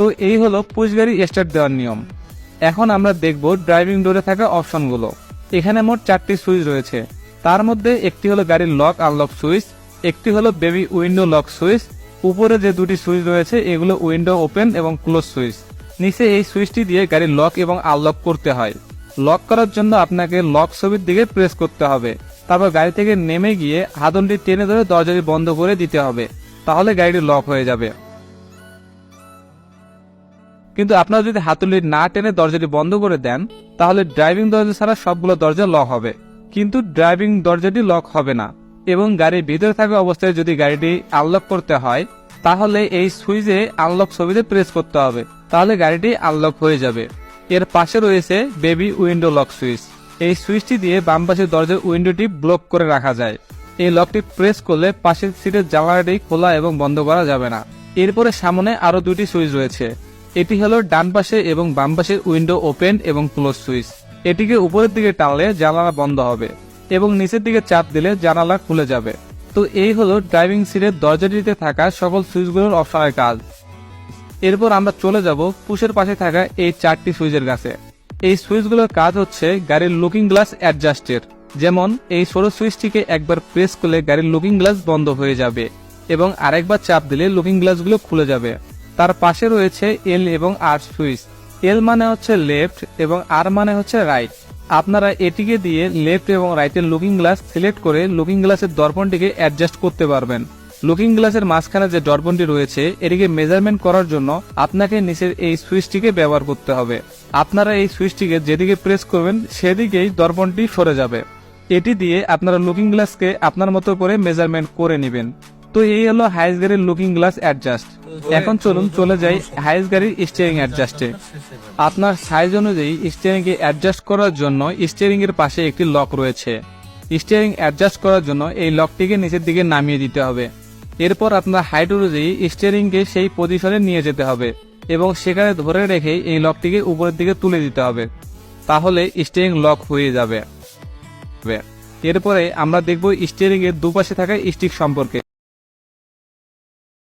তো এই হলো পুশ গাড়ি স্টার্ট দেওয়ার নিয়ম। এখন আমরা দেখব ড্রাইভিং ডোরে থাকা অপশনগুলো। এখানে মোট 4টি সুইচ রয়েছে। তার মধ্যে একটি হলো গাড়ির লক আনলক সুইচ, একটি হলো বেবি উইন্ডো লক সুইচ, উপরে যে দুটি সুইচ রয়েছে এগুলো উইন্ডো ওপেন এবং ক্লোজ সুইচ। নিচে এই সুইচটি দিয়ে গাড়ির লক এবং আনলক করতে হয়। লক করার জন্য আপনাকে লক ছবির দিকে প্রেস করতে হবে, তারপর গাড়ি থেকে নেমে গিয়ে হাতলটি টেনে ধরে দরজাটি বন্ধ করে দিতে হবে, তাহলে গাড়িটি লক হয়ে যাবে। কিন্তু আপনারা যদি হাতলি না টেনে দরজাটি বন্ধ করে দেন তাহলে ড্রাইভিং দরজা ছাড়া সবগুলো দরজা লক হবে, কিন্তু ড্রাইভিং দরজাটি লক হবে না। এবং গাড়ির ভিতরে থাকা অবস্থায় যদি গাড়িটি আনলক করতে হয় তাহলে এই সুইচে আনলক ছবিতে প্রেস করতে হবে, তাহলে গাড়িটি আনলক হয়ে যাবে। এর পাশে রয়েছে বেবি উইন্ডো লক সুইচ। এই সুইচটি দিয়ে বাম পাশের দরজার উইন্ডোটি ব্লক করে রাখা যায়। এই লকটি প্রেস করলে পাশের সিটের জানালাটি খোলা এবং বন্ধ করা যাবে না। এরপরে সামনে আরো দুটি সুইচ রয়েছে। এটি হলো ডান পাশে এবং বাম পাশের উইন্ডো ওপেন এবং ক্লোজ সুইচ। এটিকে উপরের দিকে টানলে জানালা বন্ধ হবে এবং নিচের দিকে চাপ দিলে জানালা খুলে যাবে। তো এই হলো ড্রাইভিং সিটের দরজাটিতে থাকা সকল সুইচগুলোর অপশনের কাজ। এরপর আমরা চলে যাব পুশের পাশে থাকা এই 4টি সুইচের কাছে। এই সুইচগুলোর কাজ হচ্ছে গাড়ির লুকিং গ্লাস অ্যাডজাস্টের। যেমন এই ছোট সুইচটিকে একবার প্রেস করলে গাড়ির লুকিং গ্লাস বন্ধ হয়ে যাবে এবং আরেকবার চাপ দিলে লুকিং গ্লাসগুলো খুলে যাবে। তার পাশে রয়েছে এল এবং আর সুইচ। এল মানে হচ্ছে লেফট এবং আর মানে হচ্ছে রাইট। আপনারা এটিকে দিয়ে লেফট এবং রাইটের লুকিং গ্লাস সিলেক্ট করে লুকিং গ্লাসের দর্পণটিকে অ্যাডজাস্ট করতে পারবেন। লুকিং গ্লাসের মাঝখানে যে দর্পণটি রয়েছে এটিকে মেজারমেন্ট করার জন্য আপনাকে নিচের এই সুইচটিকে ব্যবহার করতে হবে। আপনারা এই সুইচটিকে যেদিকে প্রেস করবেন সেদিকেই দর্পণটি সরে যাবে। এটি দিয়ে আপনারা লুকিং গ্লাসকে আপনার মতো করে মেজারমেন্ট করে নেবেন। তো এই হলো হাইস গাড়ির লুকিং গ্লাস অ্যাডজাস্ট। এখন চলুন চলে যাই হাইস গাড়ির স্টিয়ারিং অ্যাডজাস্টে। আপনার সাইজ অনুযায়ী স্টিয়ারিং কে অ্যাডজাস্ট করার জন্য স্টিয়ারিং এর পাশে একটি লক রয়েছে। স্টিয়ারিং অ্যাডজাস্ট করার জন্য এই লকটিকে নিচের দিকে নামিয়ে দিতে হবে। এরপর আপনার হাইট অনুযায়ী স্টিয়ারিং কে সেই পজিশনে নিয়ে যেতে হবে এবং সেখানে ধরে রেখে এই লকটিকে উপরের দিকে তুলে দিতে হবে, তাহলে স্টিয়ারিং লক হয়ে যাবে। এরপরে আমরা দেখব স্টিয়ারিং এর দুপাশে থাকা স্টিক সম্পর্কে।